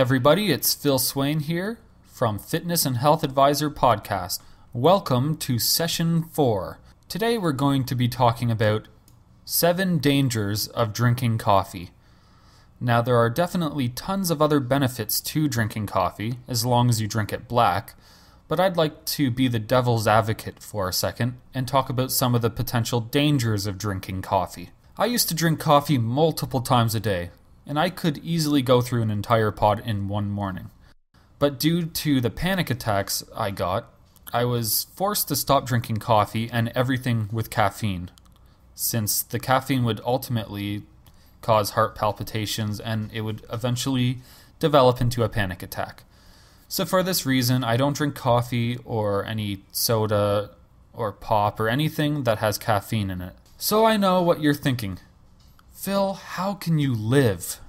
everybody, it's Phil Swain here from Fitness and Health Advisor Podcast. Welcome to Session 4. Today we're going to be talking about 7 dangers of drinking coffee. Now there are definitely tons of other benefits to drinking coffee, as long as you drink it black, but I'd like to be the devil's advocate for a second and talk about some of the potential dangers of drinking coffee. I used to drink coffee multiple times a day, and I could easily go through an entire pot in one morning. But due to the panic attacks I got, I was forced to stop drinking coffee and everything with caffeine, since the caffeine would ultimately cause heart palpitations and it would eventually develop into a panic attack. So for this reason, I don't drink coffee or any soda or pop or anything that has caffeine in it. So I know what you're thinking. Phil, how can you live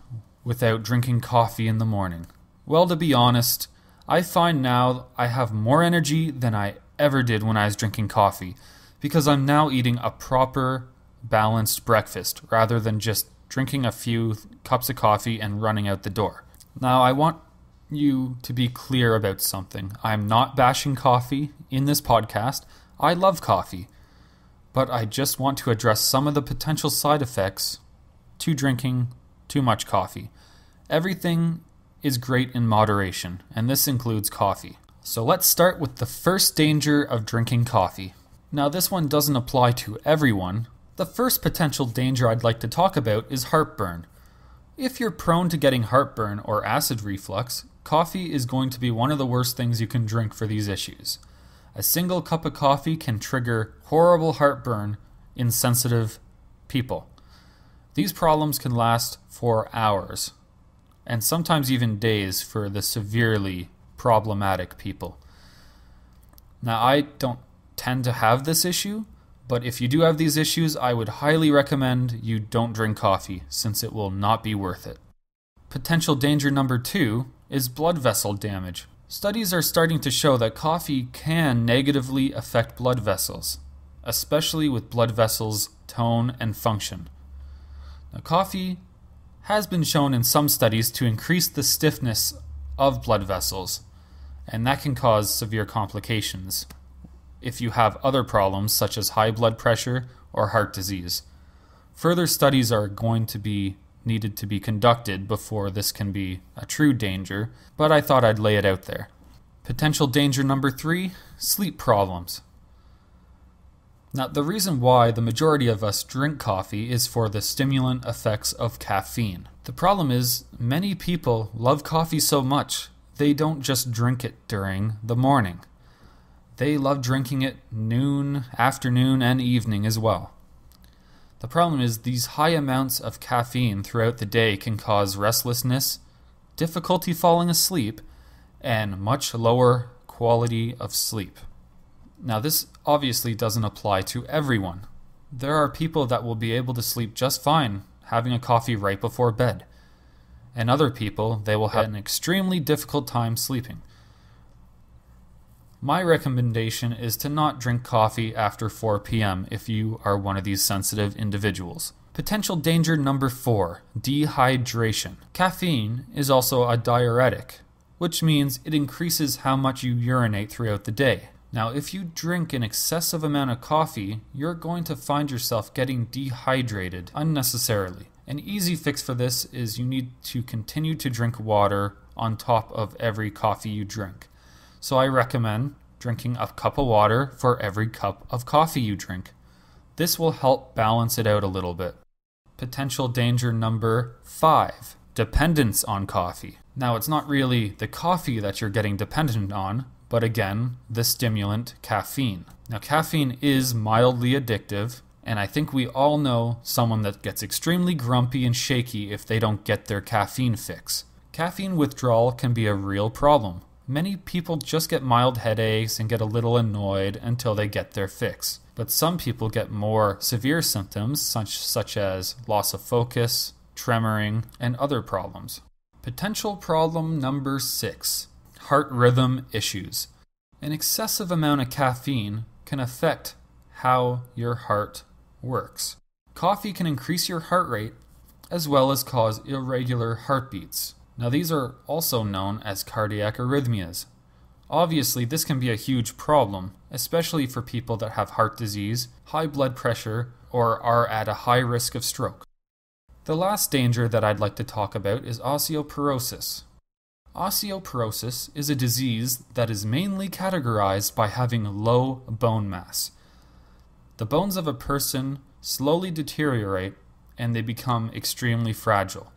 without drinking coffee in the morning? Well, to be honest, I find now I have more energy than I ever did when I was drinking coffee, because I'm now eating a proper, balanced breakfast rather than just drinking a few cups of coffee and running out the door. Now, I want you to be clear about something. I'm not bashing coffee in this podcast. I love coffee, but I just want to address some of the potential side effects to drinking too much coffee. Everything is great in moderation, and this includes coffee. So let's start with the first danger of drinking coffee. Now this one doesn't apply to everyone. The first potential danger I'd like to talk about is heartburn. If you're prone to getting heartburn or acid reflux, coffee is going to be one of the worst things you can drink for these issues. A single cup of coffee can trigger horrible heartburn in sensitive people. These problems can last for hours, and sometimes even days for the severely problematic people. Now, I don't tend to have this issue, but if you do have these issues, I would highly recommend you don't drink coffee, since it will not be worth it. Potential danger number 2 is blood vessel damage. Studies are starting to show that coffee can negatively affect blood vessels, especially with blood vessels' tone and function. Now, coffee has been shown in some studies to increase the stiffness of blood vessels, and that can cause severe complications if you have other problems such as high blood pressure or heart disease. Further studies are going to be needed to be conducted before this can be a true danger, but I thought I'd lay it out there. Potential danger number 3, sleep problems. Now, the reason why the majority of us drink coffee is for the stimulant effects of caffeine. The problem is, many people love coffee so much, they don't just drink it during the morning. They love drinking it noon, afternoon, and evening as well. The problem is, these high amounts of caffeine throughout the day can cause restlessness, difficulty falling asleep, and much lower quality of sleep. Now, this obviously doesn't apply to everyone. There are people that will be able to sleep just fine having a coffee right before bed. And other people, they will have an extremely difficult time sleeping. My recommendation is to not drink coffee after 4 p.m. if you are one of these sensitive individuals. Potential danger number 4, dehydration. Caffeine is also a diuretic, which means it increases how much you urinate throughout the day. Now, if you drink an excessive amount of coffee, you're going to find yourself getting dehydrated unnecessarily. An easy fix for this is you need to continue to drink water on top of every coffee you drink. So I recommend drinking a cup of water for every cup of coffee you drink. This will help balance it out a little bit. Potential danger number 5, dependence on coffee. Now, it's not really the coffee that you're getting dependent on, but again, the stimulant caffeine. Now, caffeine is mildly addictive, and I think we all know someone that gets extremely grumpy and shaky if they don't get their caffeine fix. Caffeine withdrawal can be a real problem. Many people just get mild headaches and get a little annoyed until they get their fix. But some people get more severe symptoms such as loss of focus, tremoring, and other problems. Potential problem number 6, heart rhythm issues. An excessive amount of caffeine can affect how your heart works. Coffee can increase your heart rate as well as cause irregular heartbeats. Now these are also known as cardiac arrhythmias. Obviously, this can be a huge problem, especially for people that have heart disease, high blood pressure, or are at a high risk of stroke. The last danger that I'd like to talk about is osteoporosis. Osteoporosis is a disease that is mainly categorized by having low bone mass. The bones of a person slowly deteriorate and they become extremely fragile.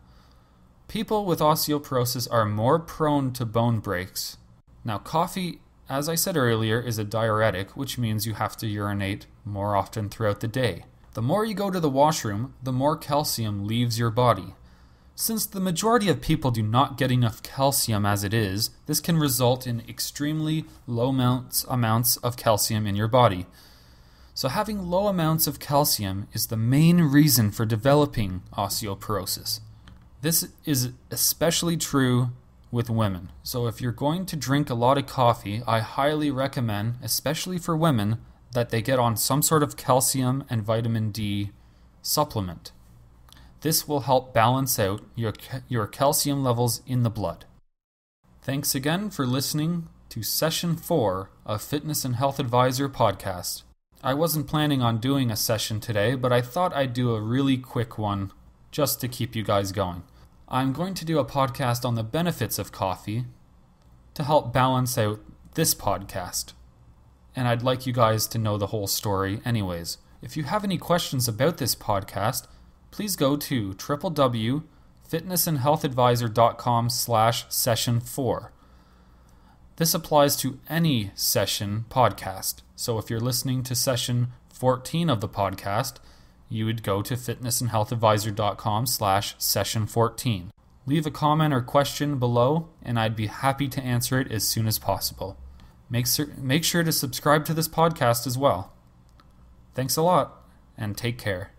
People with osteoporosis are more prone to bone breaks. Now, coffee, as I said earlier, is a diuretic, which means you have to urinate more often throughout the day. The more you go to the washroom, the more calcium leaves your body. Since the majority of people do not get enough calcium as it is, this can result in extremely low amounts of calcium in your body. So having low amounts of calcium is the main reason for developing osteoporosis. This is especially true with women. So if you're going to drink a lot of coffee, I highly recommend, especially for women, that they get on some sort of calcium and vitamin D supplement. This will help balance out your calcium levels in the blood. Thanks again for listening to Session 4 of Fitness and Health Advisor podcast. I wasn't planning on doing a session today, but I thought I'd do a really quick one just to keep you guys going. I'm going to do a podcast on the benefits of coffee to help balance out this podcast. And I'd like you guys to know the whole story anyways. If you have any questions about this podcast, please go to www.fitnessandhealthadvisor.com/session4. This applies to any session podcast. So if you're listening to session 14 of the podcast, you would go to fitnessandhealthadvisor.com/session14. Leave a comment or question below, and I'd be happy to answer it as soon as possible. Make sure to subscribe to this podcast as well. Thanks a lot, and take care.